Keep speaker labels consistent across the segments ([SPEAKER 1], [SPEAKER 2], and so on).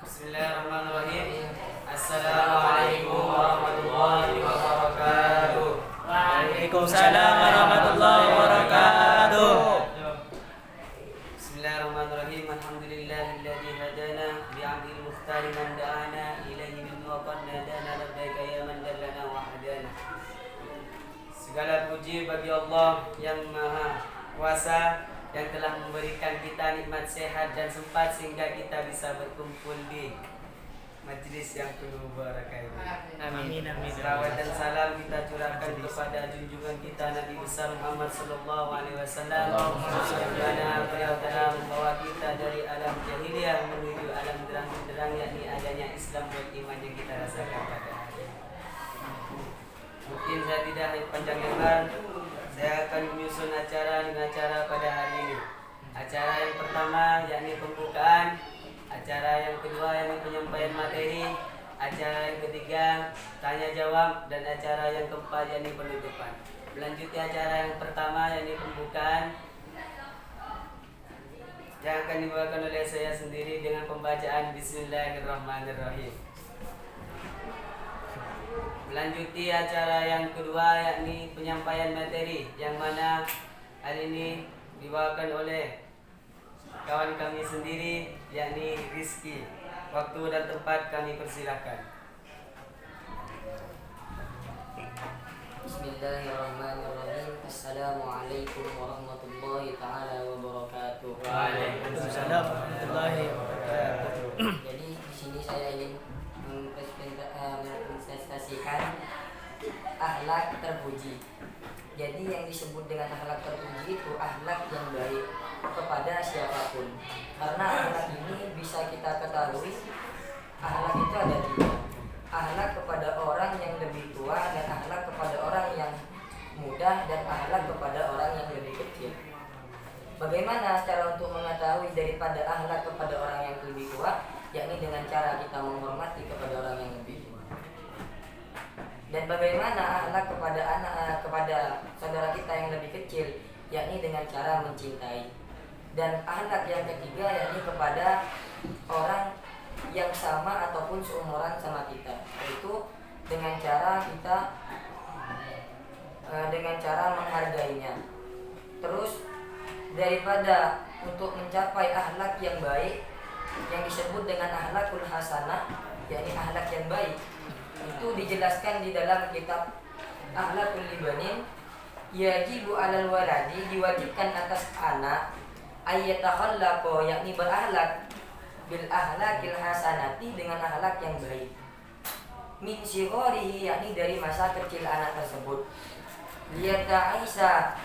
[SPEAKER 1] Bismillahirrahmanirrahim. Assalamualaikum warahmatullahi wabarakatuh.
[SPEAKER 2] Waalaikumsalam warahmatullahi wabarakatuh.
[SPEAKER 1] Bismillahirrahmanirrahim. Alhamdulillahilladzi hadana bi'amdil mukhtari man da'ana ilaihi min waqanna dana labbaika ya man dallana wa hadana. Segala puji bagi Allah yang Maha Kuasa yang telah memberikan kita nikmat sehat dan sempat sehingga kita bisa berkumpul di majlis yang penuh barakah ini.
[SPEAKER 2] Amin.
[SPEAKER 1] Salawat dan salam kita curahkan kepada junjungan kita Nabi besar Muhammad sallallahu alaihi wasallam yang mana beliau telah membawa kita dari alam jahiliyah menuju alam terang-benderang, yakni adanya Islam dan iman yang kita rasakan pada hari ini. Mungkin saya tidak panjang lebar, saya akan menyusun acara dengan acara pada hari ini. Acara yang pertama yakni pembukaan, acara yang kedua yakni penyampaian materi, acara yang ketiga tanya jawab, dan acara yang keempat yakni penutupan. Melanjuti acara yang pertama yakni pembukaan yang akan dibawakan oleh saya sendiri dengan pembacaan Bismillahirrahmanirrahim. Melanjuti acara yang kedua yakni penyampaian materi, yang mana hari ini dibawakan oleh kawan kami sendiri yakni Rizky. Waktu dan tempat kami persilakan.
[SPEAKER 3] Bismillahirrahmanirrahim. Assalamualaikum warahmatullahi taala wabarakatuh.
[SPEAKER 2] Waalaikumsalam warahmatullahi wabarakatuh.
[SPEAKER 3] Jadi di sini saya ingin mempresentasikan akhlak terpuji. Jadi yang disebut dengan akhlak terpuji itu akhlak yang baik kepada siapapun. Karena akhlak ini bisa kita ketahui, akhlak itu ada tiga. Akhlak kepada orang yang lebih tua, dan akhlak kepada orang yang muda, dan akhlak kepada orang yang lebih kecil. Bagaimana cara untuk mengetahui daripada akhlak kepada orang yang lebih tua? Yakni dengan cara kita menghormati kepada orang yang lebih tua. Dan bagaimana akhlak kepada saudara kita yang lebih kecil? Yakni dengan cara mencintai. Dan akhlak yang ketiga yakni kepada orang yang sama ataupun seumuran sama kita, yaitu dengan cara kita menghargainya. Terus daripada untuk mencapai akhlak yang baik yang disebut dengan akhlakul hasanah, yakni akhlak yang baik, itu dijelaskan di dalam kitab Akhlakul Libanin. Yajibu alal waladi, diwajibkan atas anak, ayyatakhallaqa, yakni berakhlak, bil akhlakil hasanati, dengan akhlak yang baik, min sigharihi, yakni dari masa kecil anak tersebut, liyata'isa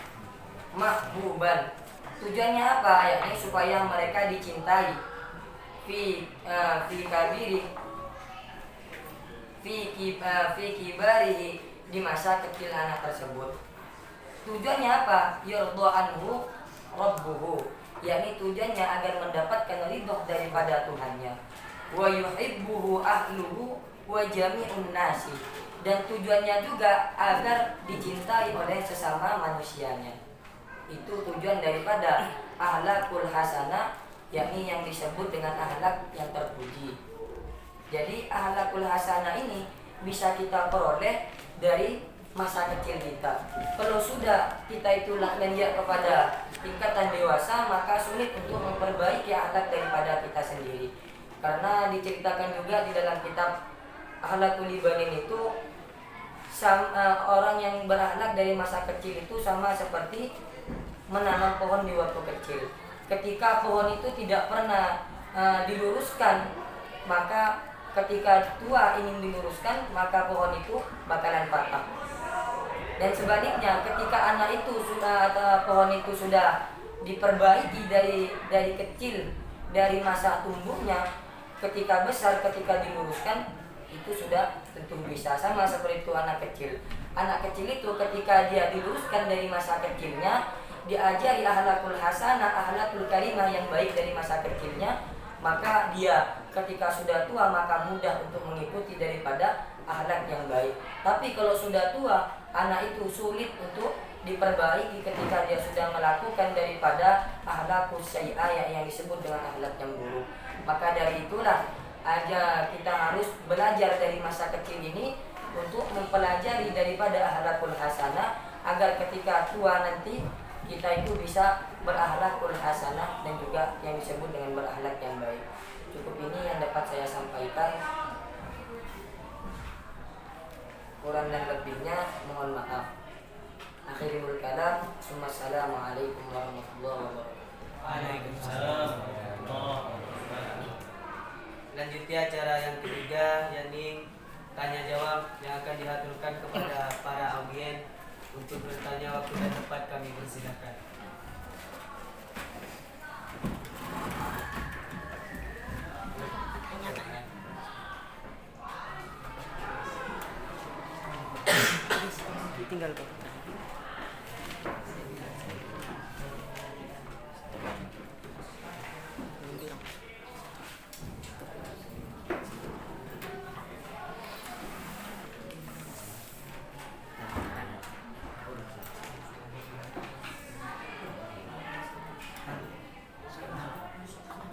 [SPEAKER 3] mahbuban, tujuannya apa? Yakni supaya mereka dicintai, fi kibarihi, di masa kecil anak tersebut. Tujuannya apa? Yurdu anhu rabbuhu, yakni tujuannya agar mendapatkan ridho daripada Tuhannya. Wa yuhibbuhu ahluhu wa jami'un nasi, dan tujuannya juga agar dicintai oleh sesama manusianya. Itu tujuan daripada akhlakul hasanah, yakni yang disebut dengan akhlak yang terpuji. Jadi akhlakul hasanah ini bisa kita peroleh dari masa kecil kita. Kalau sudah kita itulah lanjut kepada tingkatan dewasa, maka sulit untuk memperbaiki akhlak daripada kita sendiri. Karena diceritakan juga di dalam kitab Akhlakul Libanin itu, orang yang berakhlak dari masa kecil itu sama seperti menanam pohon di waktu kecil. Ketika pohon itu tidak pernah diluruskan, maka ketika tua ingin diluruskan, maka pohon itu bakalan patah. Dan sebaliknya, ketika anak itu sudah, atau pohon itu sudah diperbaiki dari kecil, dari masa tumbuhnya, ketika besar, ketika diluruskan, itu sudah tentu bisa. Sama seperti itu anak kecil. Anak kecil itu ketika dia diluruskan dari masa kecilnya, diajari akhlakul hasanah, akhlakul karimah yang baik dari masa kecilnya, maka dia ketika sudah tua maka mudah untuk mengikuti daripada akhlak yang baik. Tapi kalau sudah tua, anak itu sulit untuk diperbaiki ketika dia sudah melakukan daripada akhlakus sayyi'ah yang disebut dengan akhlak yang buruk. Maka dari itulah aja kita harus belajar dari masa kecil ini untuk mempelajari daripada akhlakul hasanah agar ketika tua nanti kita itu bisa berakhlakul hasanah dan juga yang disebut dengan berakhlak yang baik. Cukup ini yang dapat saya sampaikan. Kurang dan lebihnya mohon maaf. Akhirul kalam. Assalamualaikum warahmatullahi wabarakatuh.
[SPEAKER 2] Waalaikumsalam warahmatullahi wabarakatuh.
[SPEAKER 1] Lanjuti acara yang ketiga, yakni tanya jawab yang akan diaturkan kepada para audien. Untuk bertanya waktu dan tempat kami persilakan.
[SPEAKER 2] Tinggal kok.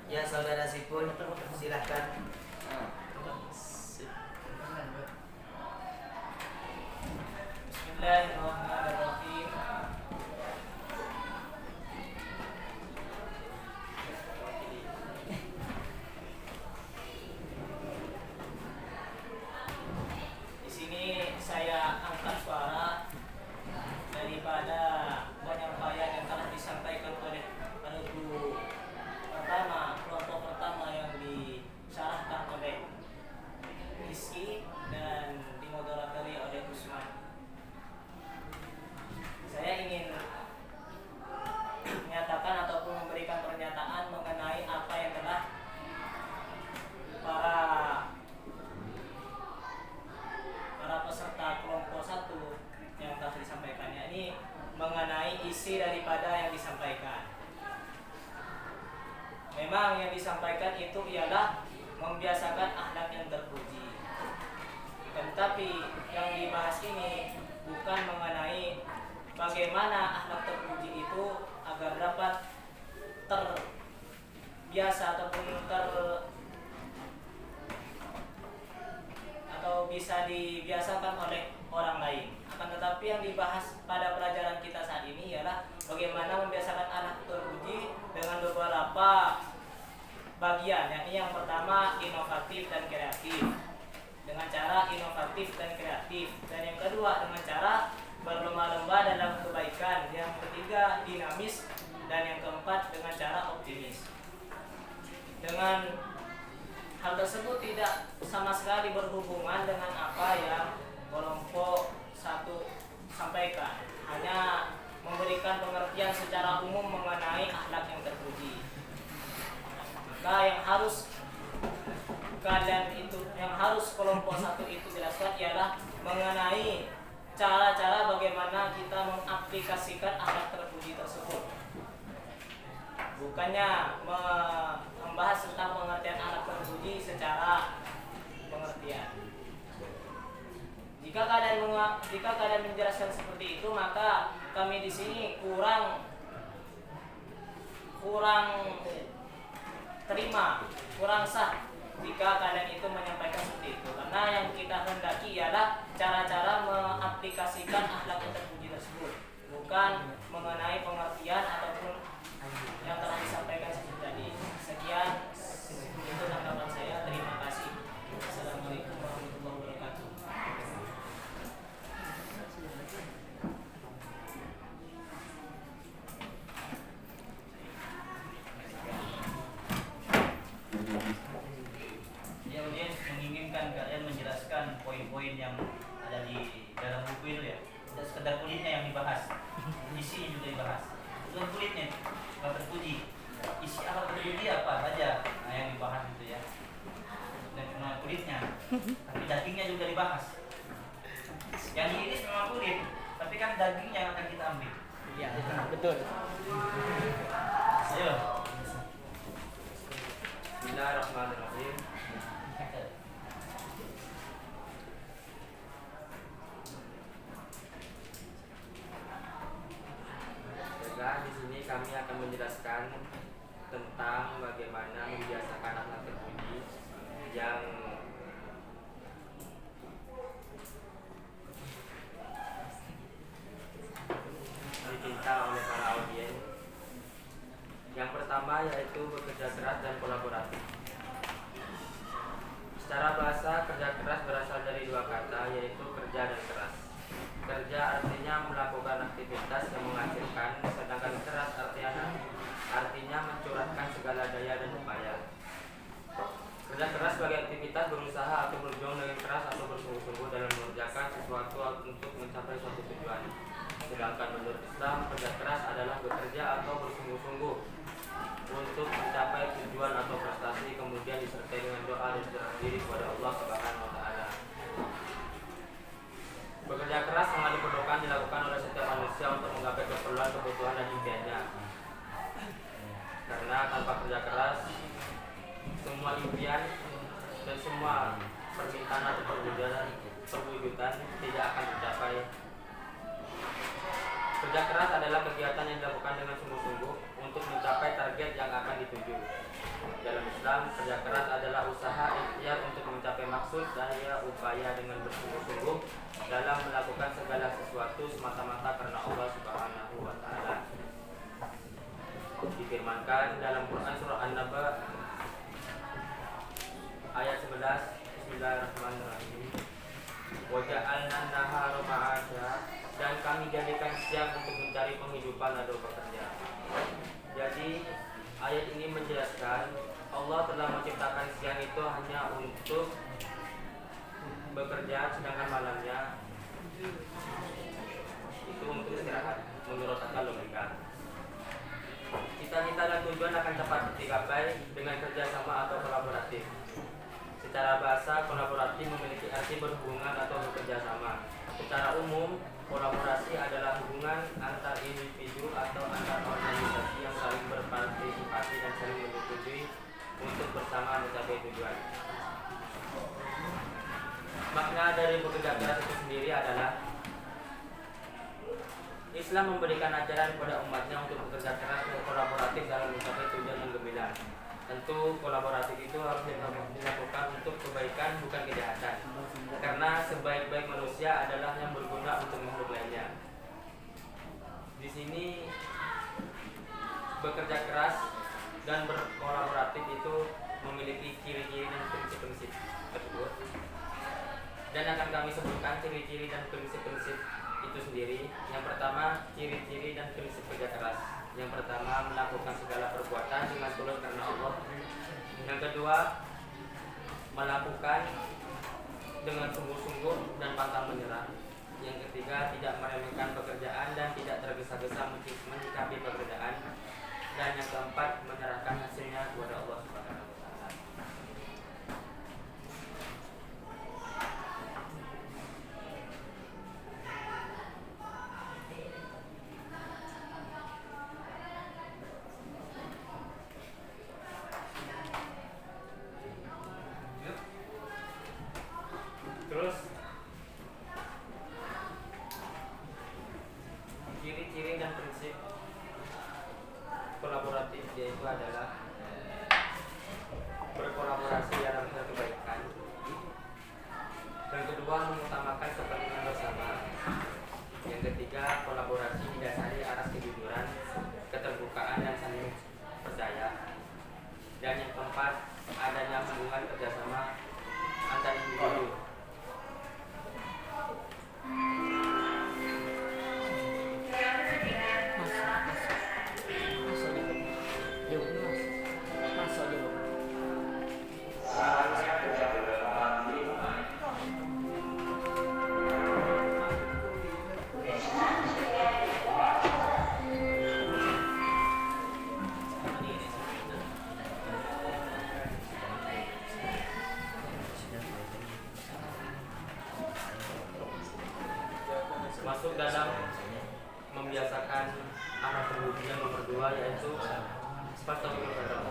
[SPEAKER 1] Ya saudara Sipun, silahkan.
[SPEAKER 2] Bismillahirrahmanirrahim. Di sini saya angkat suara daripada penyampaian yang telah disampaikan oleh penutur pertama, kelompok pertama yang disyarahkan oleh Rizky dan dimoderatori oleh Usman. Saya ingin menyatakan ataupun memberikan pernyataan mengenai apa yang telah para peserta kelompok 1 yang telah disampaikan, yakni mengenai isi daripada yang disampaikan. Memang yang disampaikan itu ialah membiasakan akhlak yang terpuji. Tetapi yang dibahas ini bukan mengenai bagaimana akhlak terpuji itu agar dapat terbiasa ataupun atau bisa dibiasakan oleh orang lain. Akan tetapi yang dibahas pada pelajaran kita saat ini ialah bagaimana membiasakan akhlak terpuji dengan beberapa bagian, yakni yang pertama inovatif dan kreatif, dengan cara inovatif dan kreatif, dan yang kedua dengan cara berlomba-lomba dalam kebaikan, yang ketiga dinamis, dan yang keempat dengan cara optimis. Dengan hal tersebut tidak sama sekali berhubungan dengan apa yang kelompok 1 sampaikan, hanya memberikan pengertian secara umum mengenai akhlak yang terpuji. Maka yang harus kelompok 1 itu jelaskan ialah mengenai cara-cara bagaimana kita mengaplikasikan akhlak terpuji tersebut. Bukannya membahas tentang pengertian akhlak terpuji secara pengertian. Jika kalian menjelaskan seperti itu, maka kami di sini kurang terima, kurang sah jika kalian itu menyampaikan seperti itu, karena yang kita hendaki ialah cara-cara mengaplikasikan akhlak yang terpuji tersebut, bukan mengenai pengertian ataupun yang telah disampaikan seperti tadi. Sekian, itu tanggapan saya. Terima kasih. Assalamualaikum warahmatullahi wabarakatuh.
[SPEAKER 4] Kemudian menginginkan kalian menjelaskan poin-poin yang ada di dalam buku itu ya. Tidak sekedar kulitnya yang dibahas, isinya juga dibahas. Bukan kulitnya, nggak terpuji. Isi akhlak terpuji apa saja, nah yang dibahas itu ya. Dan cuma kulitnya, tapi dagingnya juga dibahas. Yang diiris memang kulit, tapi kan dagingnya yang akan kita ambil.
[SPEAKER 2] Iya, betul.
[SPEAKER 4] Ayo.
[SPEAKER 1] Bismillahirrahmanirrahim. Baiklah, di sini kami akan menjelaskan tentang bagaimana membiasakan akhlak terpuji yang
[SPEAKER 5] berusaha atau berjuang dengan keras atau bersungguh-sungguh dalam mengerjakan sesuatu untuk mencapai suatu tujuan. Sedangkan menurut Islam, kerja keras adalah bekerja atau bersungguh-sungguh untuk mencapai tujuan atau prestasi, kemudian disertai dengan doa dan serah diri kepada Allah Subhanahu wa taala. Bekerja keras sangat diperlukan dilakukan oleh setiap manusia untuk menggapai keperluan, kebutuhan dan impiannya. Karena tanpa kerja keras, semua impian dan semua permintaan atau perwujudan tidak akan tercapai. Kerja keras adalah kegiatan yang dilakukan dengan sungguh-sungguh untuk mencapai target yang akan dituju. Dalam Islam, kerja keras adalah usaha ikhtiar untuk mencapai maksud daya upaya dengan bersungguh-sungguh dalam melakukan segala sesuatu semata-mata karena Allah Subhanahu wa taala. Difirmankan dalam Quran surah An-Naba ayat 11, Bismillahirrahmanirrahim. Wa ja'alna an-nahara ma'asya, dan kami jadikan siang untuk mencari penghidupan atau bekerja. Jadi ayat ini menjelaskan Allah telah menciptakan siang itu hanya untuk bekerja, sedangkan malamnya itu untuk istirahat menurut akal logika. Cita-cita dan tujuan akan cepat dicapai dengan kerjasama atau kolaboratif. Secara bahasa, kolaboratif memiliki arti berhubungan atau bekerja sama. Secara umum, kolaborasi adalah hubungan antar individu atau antar organisasi yang saling berpartisipasi dan saling menyetujui untuk bersama mencapai tujuan. Makna dari bekerja keras itu sendiri adalah Islam memberikan ajaran kepada umatnya untuk bekerja keras dan kolaboratif dalam mencapai tujuan yang gemilang. Tentu kolaboratif itu harus dilakukan untuk kebaikan, bukan kejahatan. Karena sebaik-baik manusia adalah yang berguna untuk makhluk lainnya. Di sini bekerja keras dan berkolaboratif itu memiliki ciri-ciri dan prinsip-prinsip tersebut. Dan akan kami sebutkan ciri-ciri dan prinsip-prinsip itu sendiri. Yang pertama, ciri-ciri dan prinsip kerja keras. Yang pertama, melakukan segala perbuatan dengan tulus karena Allah. Yang kedua, melakukan dengan sungguh-sungguh dan pantang menyerah. Yang ketiga, tidak meremehkan pekerjaan dan tidak tergesa-gesa menyikapi pekerjaan. Dan yang keempat, menyerahkan hasilnya kepada Allah Subhanahu wa taala. Terus ciri-ciri dan prinsip kolaboratif yaitu adalah berkolaborasi dalam hal kebaikan. Yang kedua, mengutamakan kepentingan bersama. Yang ketiga, kolaborasi didasari atas kejujuran, keterbukaan dan saling percaya. Dan yang keempat, adanya hubungan kerjasama antar individu. Masuk dalam membiasakan anak terpuji yang nomor 2 yaitu Fastabiqul khairat.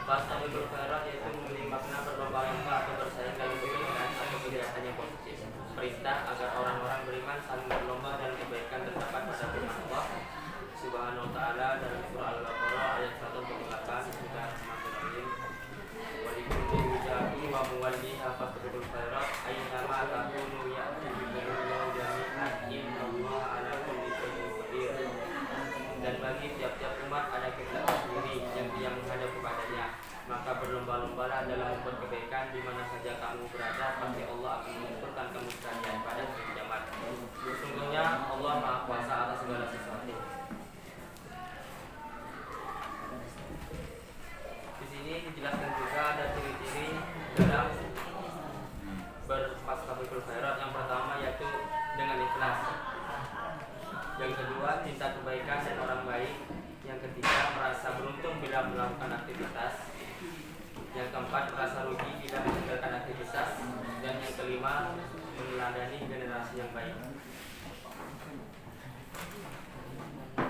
[SPEAKER 5] Fastabiqul khairat yaitu memiliki makna berlomba-lomba atau bersaing dalam kebaikan atau kegiatan yang positif. Perintah agar orang-orang beriman saling berlomba dalam kebaikan terdapat pada firman Allah Subhanahu wa taala dalam surah Al-Baqarah ayat 148. Bismillahirrahmanirrahim. Wa likulli wijahati wa muwalliha fastabiqul khairat aina ma takunu ya'ti billahi jami'an innallaha ala kulli syai'in qadir. Dan bagi tiap-tiap umat ada kiblat sendiri yang dia menghadap kepadanya, maka berlomba-lombalah dalam membuat kebaikan di mana saja kamu berada, pasti Allah akan mengumpulkan kamu sekalian pada hari kiamat. Sesungguhnya Allah Maha Kuasa atas segala sesuatu. Di sini dijelaskan juga ada ciri-ciri dalam reputasi yang baik.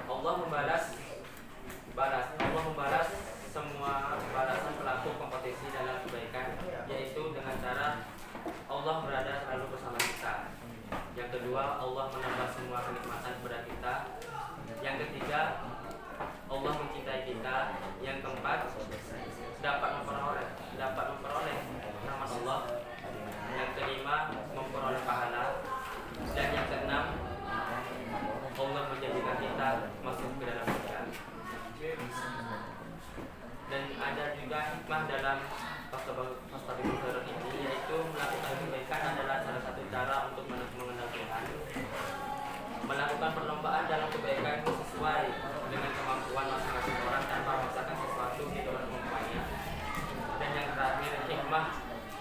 [SPEAKER 5] Allah membalas semua balasan pelaku kompetisi dalam kebaikan, yaitu dengan cara Allah berada selalu bersama kita. Yang kedua, Allah menambah semua kenikmatan kepada kita. Yang ketiga, Allah mencintai kita. Yang keempat, dapat memperoleh rahmat Allah. Yang kelima, memperoleh pahala. Dan yang keenam, Allah menjadikan kita masuk ke dalam surga. Dan ada juga hikmah dalam Fastabiqul Khairat ini, yaitu melakukan kebaikan adalah salah satu cara untuk mengenal Tuhan. Melakukan perlombaan dalam kebaikan itu sesuai dengan kemampuan masing-masing orang tanpa memaksakan sesuatu di luar kemampuannya. Dan yang terakhir, hikmah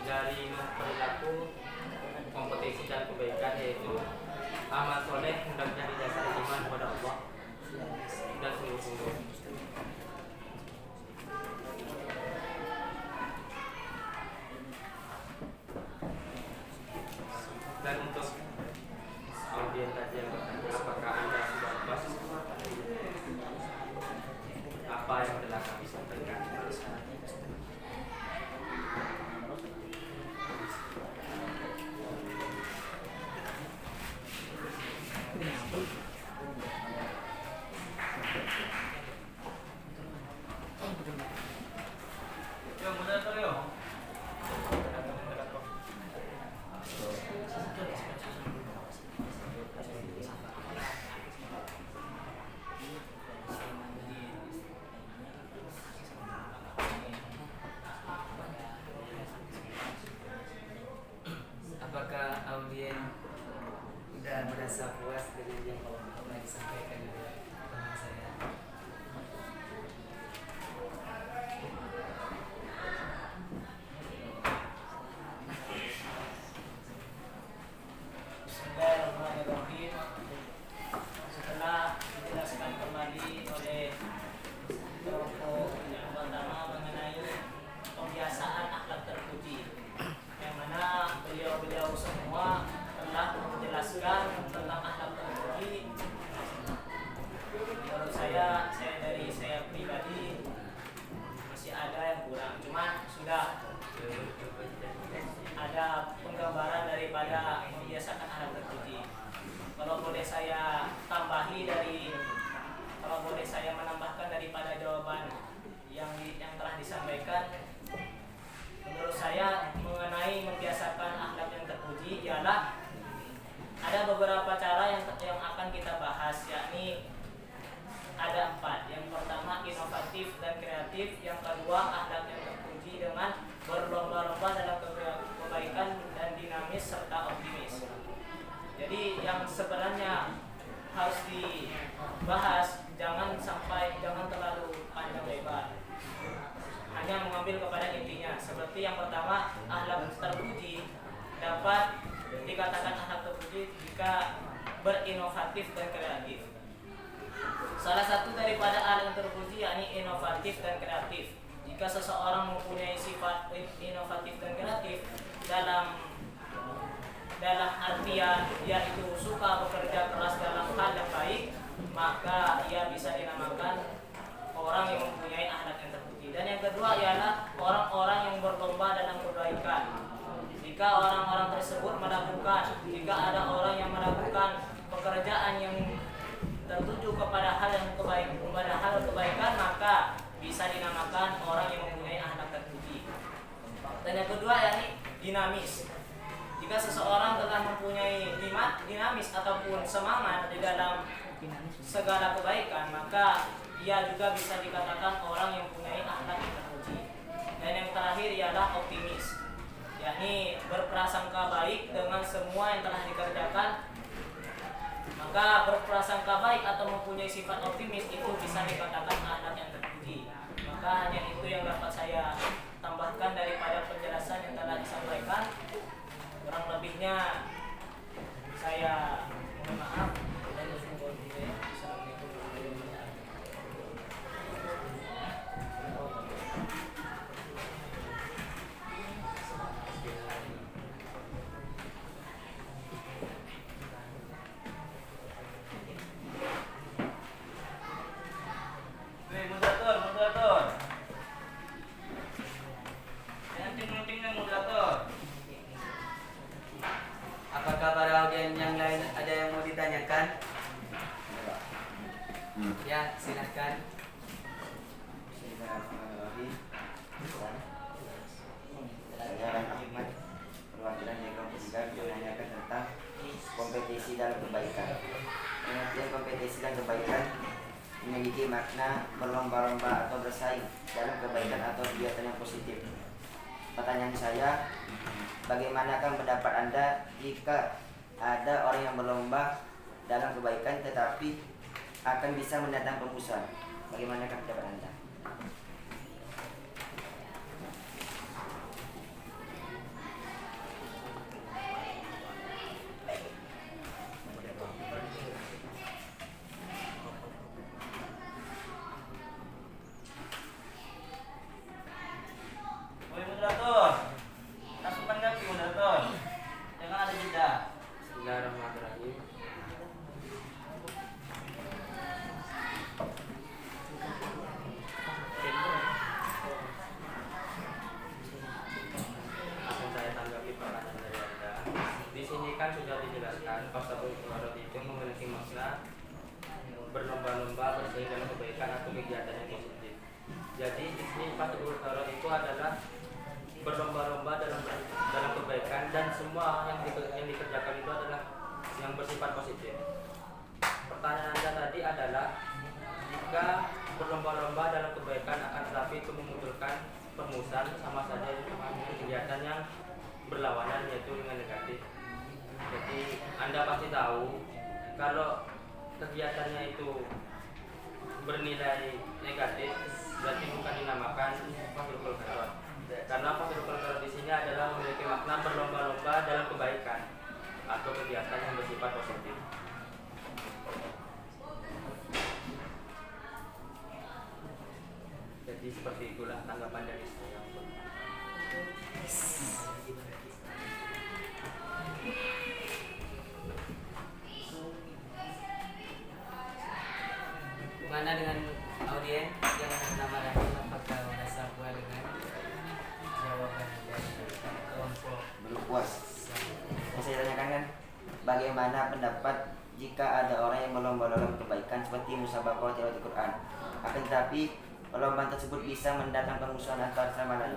[SPEAKER 5] dari perilaku kompetisi dan kebaikan, yaitu amal soleh hendak menjadi dasar iman kepada Allah dan sungguh-sungguh. Dan untuk audien tadi yang bertanya, apakah Anda sudah puas apa yang telah kami sampaikan?
[SPEAKER 1] Apakah audien sudah merasa puas dengan yang telah disampaikan oleh teman saya?
[SPEAKER 2] Bismillahirrahmanirrahim. Setelah dijelaskan kembali oleh kelompok yang pertama mengenai pembiasaan akhlak terpuji, yang mana beliau semua telah menjelaskan tentang akhlak terpuji. Menurut saya pribadi masih ada yang kurang, cuman sudah ada penggambaran daripada membiasakan akhlak terpuji. Kalau boleh saya menambahkan daripada jawaban yang telah disampaikan, menurut saya mengenai membiasakan akhlak yang terpuji ialah ada beberapa cara yang akan kita bahas, yakni ada 4. Yang pertama inovatif dan kreatif, yang kedua akhlak yang terpuji dengan berlomba-lomba dalam kebaikan dan dinamis serta optimis. Jadi yang sebenarnya harus dibahas jangan terlalu panjang lebar, hanya mengambil kepada intinya. Seperti yang pertama, akhlak terpuji dapat dikatakan akhlak terpuji jika berinovatif dan kreatif. Salah satu daripada akhlak terpuji yakni inovatif dan kreatif. Jika seseorang mempunyai sifat inovatif dan kreatif dalam artian dia itu suka bekerja keras dalam hal yang baik, maka ia bisa dinamakan orang yang mempunyai akhlak yang terpuji. Dan yang kedua ialah orang-orang yang berlomba dalam kebaikan. Jika ada orang yang melakukan pekerjaan yang tertuju kepada hal kebaikan, maka bisa dinamakan orang yang mempunyai akhlak terpuji. Dan yang kedua yakni dinamis. Jika seseorang telah mempunyai dinamis ataupun semangat di dalam segala kebaikan, maka ia juga bisa dikatakan orang yang mempunyai akhlak yang terpuji. Dan yang terakhir ialah optimis, yakni berprasangka baik dengan semua yang telah dikerjakan. Maka berprasangka baik atau mempunyai sifat optimis itu bisa dikatakan akhlak yang terpuji. Maka hanya itu yang dapat saya tambahkan daripada penjelasan yang telah disampaikan. Kurang lebihnya saya mohon maaf. Assalamualaikum warahmatullahi wabarakatuh.
[SPEAKER 6] kebaikan atau kegiatan yang positif. Pertanyaan saya, bagaimanakah pendapat Anda jika ada orang yang berlomba dalam kebaikan tetapi akan bisa mendatang permusuhan? Bagaimanakah pendapat Anda?
[SPEAKER 4] Woi moderator, langsung tanggapi moderator. Jangan ada jeda.
[SPEAKER 5] Bismillahirrahmanirrahim. Akan saya tanggapi pertanyaan dari Anda. Di sini kan sudah dijelaskan Fastabiqul khairat itu memiliki makna berlomba-lomba bersaing dalam kebaikan atau kegiatan yang positif. Jadi di sini Fastabiqul khairat itu adalah berlomba-lomba dalam kebaikan dan semua yang dikerjakan itu adalah yang bersifat positif. Pertanyaan Anda tadi adalah jika berlomba-lomba dalam kebaikan akan tetapi itu memunculkan permusuhan, sama saja dengan kegiatan yang berlawanan yaitu dengan negatif. Jadi Anda pasti tahu kalau kegiatannya itu bernilai negatif berarti bukan dinamakan Fastabiqul khairat. Karena Fastabiqul khairat di sini adalah memiliki makna berlomba-lomba dalam kebaikan atau kegiatan yang bersifat positif. Jadi seperti itulah tanggapan dari saya.
[SPEAKER 1] Bagaimana dengan audien yang bernama Rahim? Apakah merasa puas dengan jawaban dari kelompok?
[SPEAKER 6] Belum puas. Yang saya tanyakan kan, bagaimana pendapat jika ada orang yang berlomba dalam kebaikan seperti musabaqah tilawah Quran, akan tetapi perlombaan tersebut bisa mendatangkan permusuhan antar sama lain?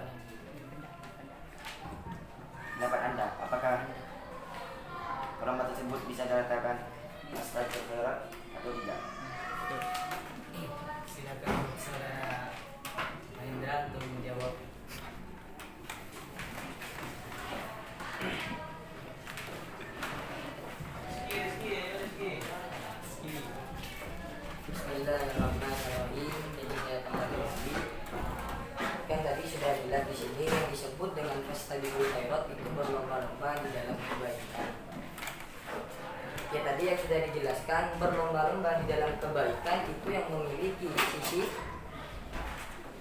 [SPEAKER 6] Pendapat Anda, apakah perlombaan tersebut bisa dikatakan Fastabiqul khairat atau tidak?
[SPEAKER 1] Silakan saudara Mahendra untuk menjawab.
[SPEAKER 3] Bismillahirrahmanirrahim. Jadi saya kembali lagi. Kan tadi sudah jelas di sini yang disebut dengan Fastabiqul khairat itu berlomba-lomba di dalam kebaikan. Ya tadi yang sudah dijelaskan, berlomba-lomba di dalam kebaikan itu yang memiliki sisi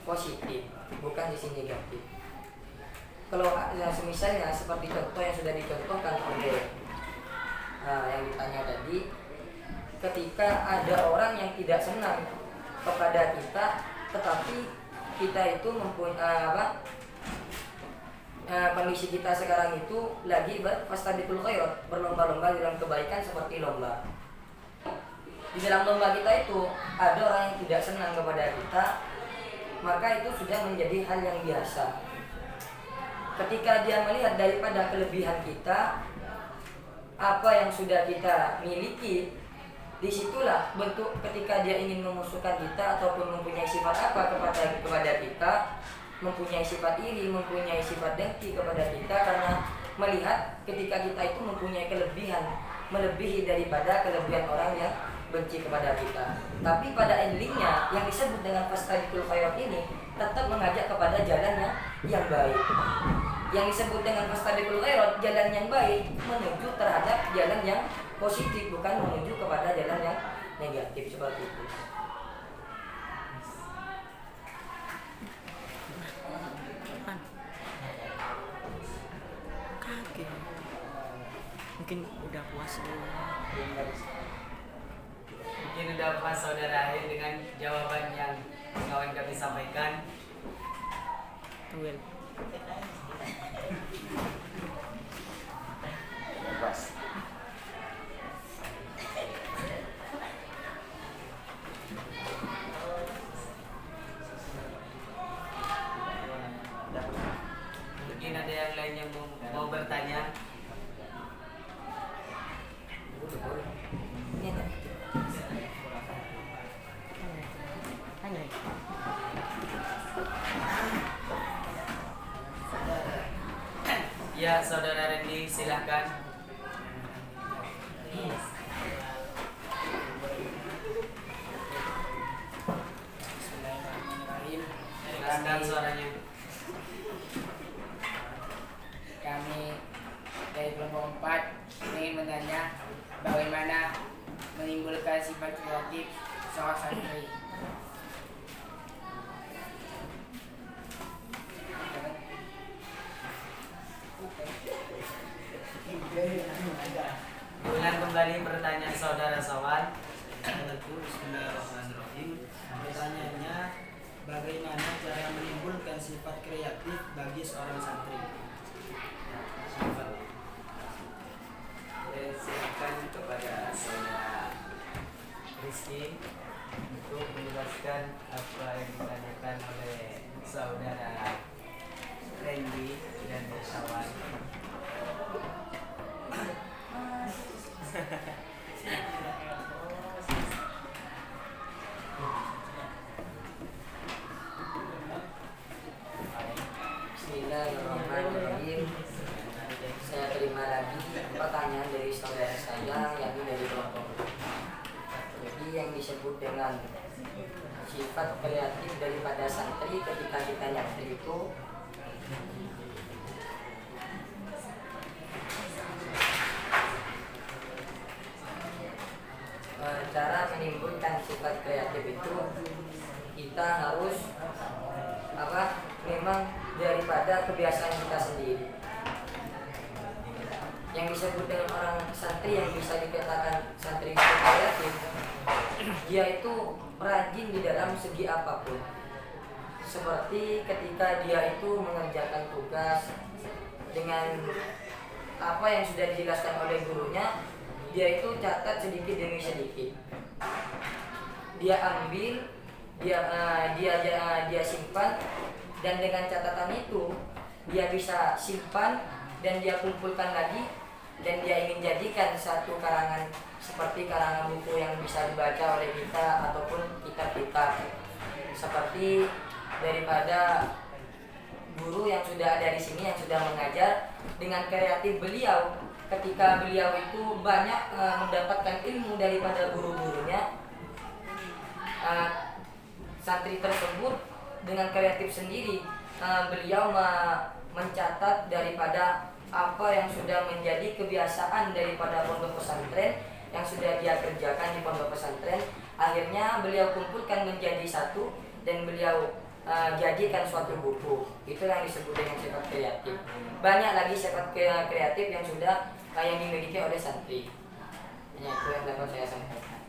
[SPEAKER 3] positif, bukan sisi negatif. Kalau misalnya seperti contoh yang sudah dicontohkan oleh yang ditanya tadi, ketika ada orang yang tidak senang kepada kita, tetapi kita itu mempunyai kondisi kita sekarang itu lagi Fastabiqul khairat, berlomba-lomba dalam kebaikan seperti lomba. Di dalam lomba kita itu ada orang yang tidak senang kepada kita, maka itu sudah menjadi hal yang biasa. Ketika dia melihat daripada kelebihan kita, apa yang sudah kita miliki, disitulah bentuk ketika dia ingin memusuhkan kita ataupun mempunyai sifat apa kepada kita, mempunyai sifat iri, mempunyai sifat dengki kepada kita, karena melihat ketika kita itu mempunyai kelebihan melebihi daripada kelebihan orang yang benci kepada kita. Tapi pada endingnya yang disebut dengan Fastabiqul khairat ini tetap mengajak kepada jalan yang baik. Yang disebut dengan Fastabiqul khairat, jalan yang baik, menuju terhadap jalan yang positif, bukan menuju kepada jalan yang negatif seperti itu.
[SPEAKER 7] Mungkin udah puas dulu.
[SPEAKER 1] Mungkin udah puas saudara Ahin dengan jawaban yang kawan kami sampaikan.
[SPEAKER 7] Well.
[SPEAKER 6] Puas.
[SPEAKER 1] Mungkin ada yang lain yang mau bertanya.
[SPEAKER 7] Hanya.
[SPEAKER 1] Ya, saudara Randy, silahkan.
[SPEAKER 8] Bismillahirrahmanirrahim.
[SPEAKER 1] Jelaskan suaranya.
[SPEAKER 8] Kami dari kelompok 4 ingin bertanya bagaimana menimbulkan sifat kreatif seorang santri.
[SPEAKER 1] Ulang kembali pertanyaan saudara Sawan.
[SPEAKER 9] Bismillahirrahmanirrahim. Pertanyaannya, bagaimana cara menimbulkan sifat kreatif bagi seorang santri?
[SPEAKER 1] Silakan kepada saudara Rizky untuk menjelaskan apa yang ditanyakan oleh saudara Randy dan Sawan.
[SPEAKER 3] Bismillahirrahmanirrahim. Saya terima lagi pertanyaan dari saudara saya, yakni dari kelompok. Jadi yang disebut dengan sifat kreatif daripada santri ketika kita nyantri itu cara menimbulkan sifat kreatif itu kita harus memang daripada kebiasaan kita sendiri. Yang disebut dengan orang santri yang bisa dikatakan santri itu kreatif, dia itu rajin di dalam segi apapun. Seperti ketika dia itu mengerjakan tugas dengan apa yang sudah dijelaskan oleh gurunya, dia itu catat sedikit demi sedikit. Dia ambil, dia simpan, dan dengan catatan itu dia bisa simpan dan dia kumpulkan lagi, dan dia ingin jadikan satu karangan seperti karangan buku yang bisa dibaca oleh kita ataupun kitab-kitab seperti daripada guru yang sudah ada di sini yang sudah mengajar. Dengan kreatif beliau ketika beliau itu banyak mendapatkan ilmu daripada guru-gurunya, santri tersebut dengan kreatif sendiri beliau mencatat daripada apa yang sudah menjadi kebiasaan daripada pondok pesantren yang sudah dia kerjakan di pondok pesantren. Akhirnya beliau kumpulkan menjadi satu dan beliau jadikan suatu buku. Itu yang disebut dengan sifat kreatif. Banyak lagi sifat kreatif yang sudah yang dimiliki oleh santri. Ya, itu yang dapat saya sampaikan.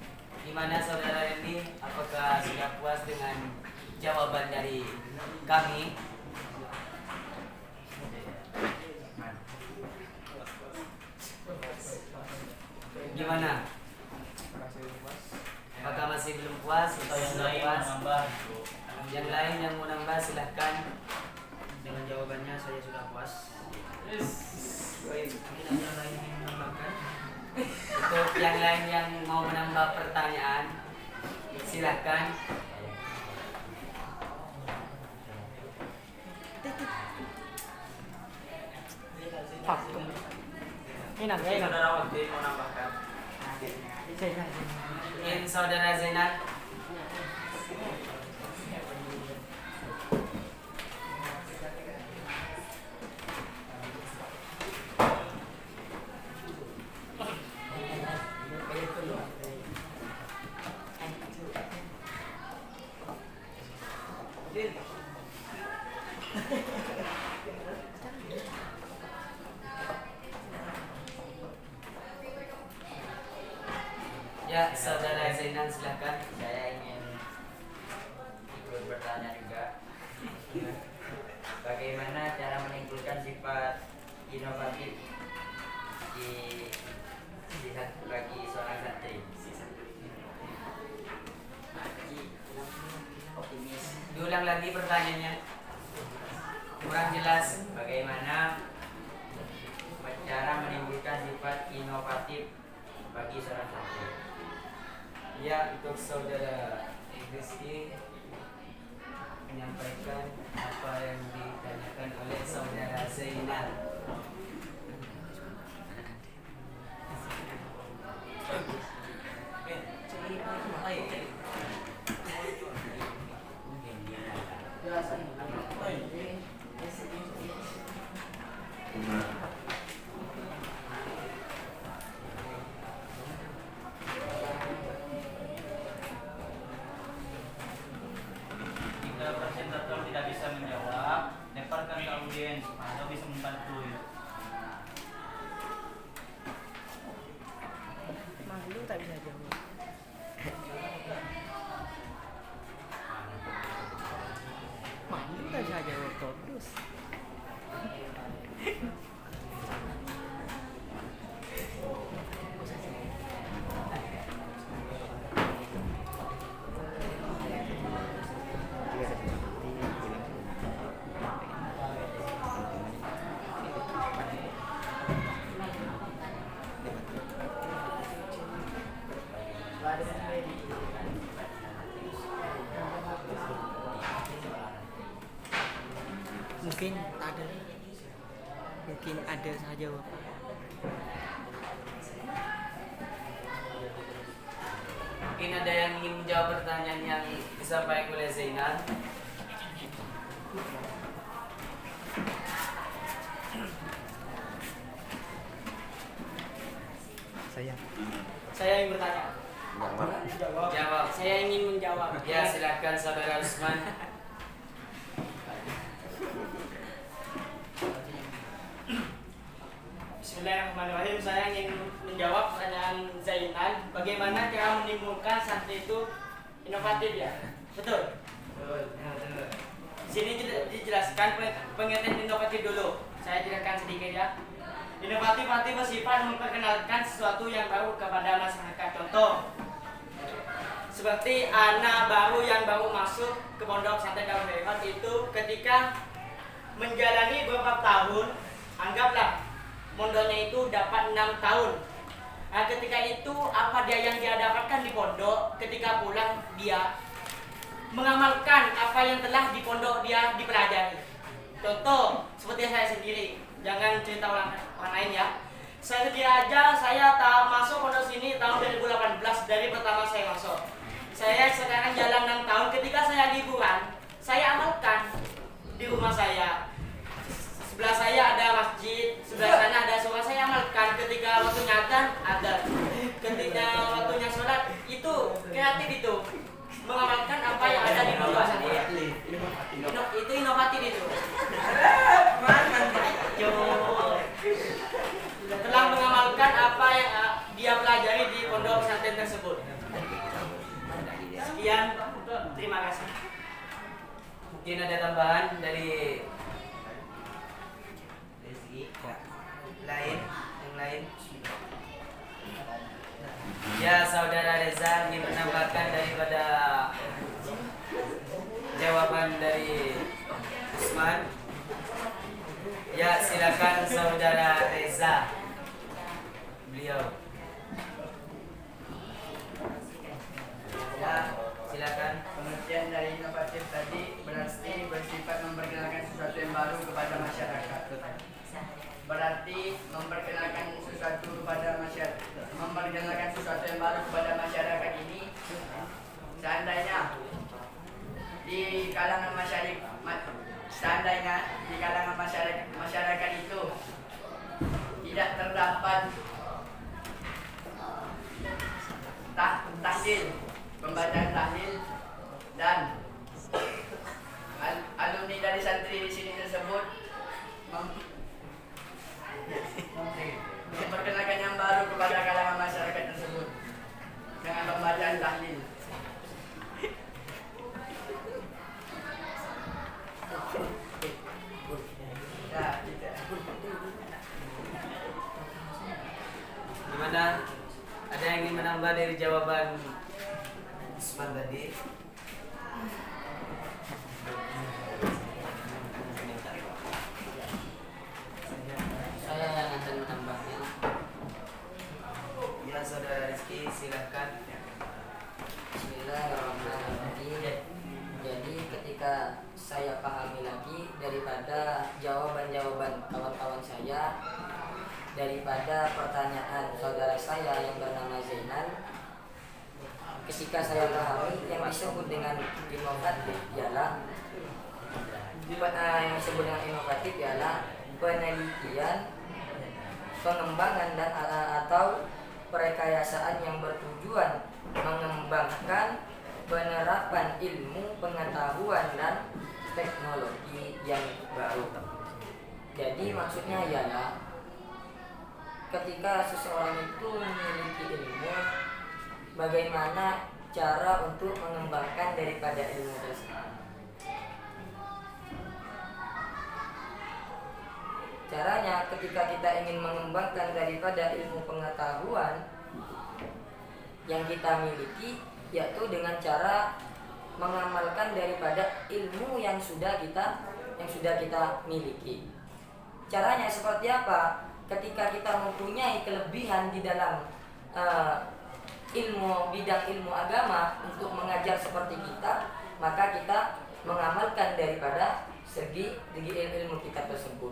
[SPEAKER 1] Gimana saudara Randy? Apakah sudah puas dengan jawaban dari kami? Gimana? Apakah masih belum puas atau yang sudah
[SPEAKER 4] lain
[SPEAKER 1] puas?
[SPEAKER 4] menambah.
[SPEAKER 1] Yang lain yang mau nambah silahkan.
[SPEAKER 9] Dengan jawabannya saya sudah puas. Mungkin ada lain yang menambahkan?
[SPEAKER 1] Untuk yang lain yang mau menambah pertanyaan, silahkan.
[SPEAKER 5] Saudara Wakti mau nambahkan.
[SPEAKER 1] Ingin saudara Zainal. Ya, saudara Zainal silahkan.
[SPEAKER 6] Saya ingin ikut bertanya juga. Bagaimana cara menimbulkan sifat inovatif bagi seorang santri? Optimis.
[SPEAKER 1] Diulang lagi pertanyaannya. Kurang jelas.
[SPEAKER 6] Bagaimana cara menimbulkan sifat inovatif bagi seorang santri?
[SPEAKER 1] Ya, untuk saudara Rizky menyampaikan apa yang ditanyakan oleh saudara Zainal.
[SPEAKER 4] Jika presentator tidak bisa menjawab, lemparkan ke audiens atau bisa membantu ya.
[SPEAKER 7] Malu tak bisa jawab. Malu tak bisa jawab terus. Mungkin ada. Mungkin ada saja Bapak.
[SPEAKER 1] Mungkin ada yang ingin menjawab pertanyaan yang disampaikan oleh Zainal.
[SPEAKER 8] Saya ingin bertanya.
[SPEAKER 1] Jawab.
[SPEAKER 8] Saya ingin menjawab.
[SPEAKER 1] Ya, silakan saudara Usman.
[SPEAKER 8] Bismillahirrahmanirrahim. Saya ingin menjawab pertanyaan Zainal. Bagaimana cara menimbulkan santri itu inovatif ya? Betul. Di sini dijelaskan pengertian inovatif dulu. Saya jelaskan sedikit ya. Inovatif arti bersifat memperkenalkan sesuatu yang baru kepada masyarakat. Contoh, seperti anak baru yang baru masuk ke pondok pesantren Darul Hikmah itu ketika menjalani beberapa tahun, anggaplah pondoknya itu dapat 6 tahun. Nah, ketika itu apa dia yang dia dapatkan di pondok, ketika pulang dia mengamalkan apa yang telah di pondok dia dipelajari. Contoh, seperti saya sendiri, jangan cerita orang lain ya. Saya sendiri aja, saya masuk pondok sini tahun 2018 dari pertama saya masuk. Saya sekarang jalan 6 tahun, ketika saya liburan, saya amalkan di rumah saya. Sebelah saya ada masjid, sebelah sana ada sholat, saya amalkan. Ketika waktunya adzan, adzan. Ketika waktunya sholat, itu kreatif itu. Mengamalkan apa yang ada di pondok saya. Itu inovatif itu. Telah mengamalkan apa yang dia pelajari di pondok pesantren tersebut. Sekian, terima kasih.
[SPEAKER 1] Mungkin ada tambahan dari segi lain, yang lain. Ya, saudara Reza ingin menambahkan daripada jawaban dari Usman. Ya, silakan saudara Reza. Beliau.
[SPEAKER 10] Ya, silakan. Pengertian dari inovatif tadi berarti bersifat memperkenalkan sesuatu yang baru kepada masyarakat. Berarti memperkenalkan sesuatu yang baru kepada masyarakat ini, seandainya di kalangan masyarakat itu tidak terdapat tahlil, pembacaan tahlil, dan alumni dari santri di sini tersebut memperkenalkan yang baru kepada kalangan masyarakat tersebut dengan pembacaan tahlil. Ya, gitu.
[SPEAKER 1] Gimana? Ada yang ingin menambah dari jawaban Usman tadi?
[SPEAKER 3] Saya yang akan menambahnya.
[SPEAKER 1] Ya, saudara Rizky, silakan.
[SPEAKER 3] Bismillahirrahmanirrahim. Jadi ketika saya pahami lagi daripada jawaban-jawaban kawan-kawan saya, daripada pertanyaan saudara saya yang bernama Zainal. Ketika saya pahami yang disebut dengan inovatif ialah yang disebut dengan inovatif ialah penelitian, pengembangan dan atau perekayasaan yang bertujuan mengembangkan penerapan ilmu, pengetahuan dan teknologi yang baru. Jadi maksudnya ialah ketika seseorang itu memiliki ilmu, bagaimana cara untuk mengembangkan daripada ilmu tersebut. Caranya ketika kita ingin mengembangkan daripada ilmu pengetahuan yang kita miliki, yaitu dengan cara mengamalkan daripada ilmu yang sudah kita miliki. Caranya seperti apa? Ketika kita mempunyai kelebihan di dalam bidang ilmu agama untuk mengajar seperti kita, maka kita mengamalkan daripada segi ilmu kita tersebut.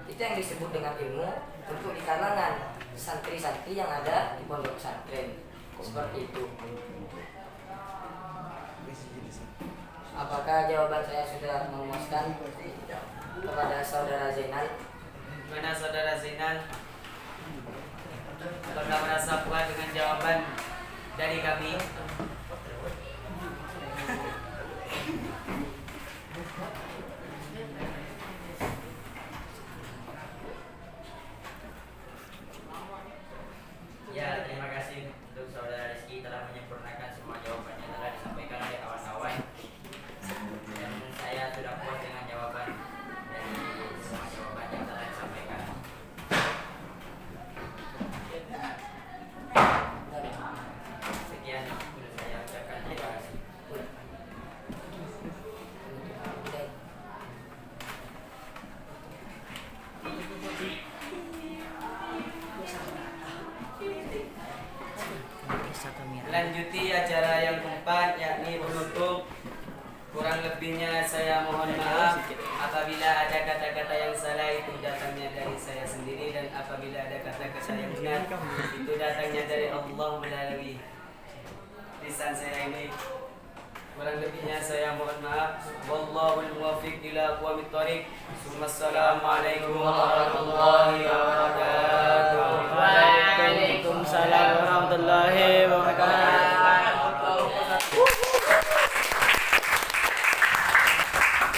[SPEAKER 3] Itu yang disebut dengan ilmu untuk di kalangan santri-santri yang ada di pondok pesantren. Seperti itu. Apakah jawaban saya sudah memuaskan kepada saudara Zainal?
[SPEAKER 1] Mana saudara Zainal? Apakah merasa puas dengan jawaban dari kami?
[SPEAKER 4] Ya, terima kasih untuk saudara Rizky telah menyempurnakan semua jawabannya telah disampaikan oleh kawan-kawan. Dan saya sudah puas dengan jawaban dari semua jawaban yang telah disampaikan. Sekian yang sudah saya ucapkan. Terima kasih.
[SPEAKER 1] Lanjuti acara yang keempat, yakni penutup. Kurang lebihnya saya mohon maaf. Apabila ada kata-kata yang salah, itu datangnya dari saya sendiri, dan apabila ada kata-kata yang benar, itu datangnya dari Allah melalui lisan saya ini. Kurang lebihnya saya mohon maaf. Wallahul muwaffiq ila aqwamit thoriq. Wassalamualaikum warahmatullahi wabarakatuh.
[SPEAKER 8] Waalaikumsalam warahmatullahi wabarakatuh.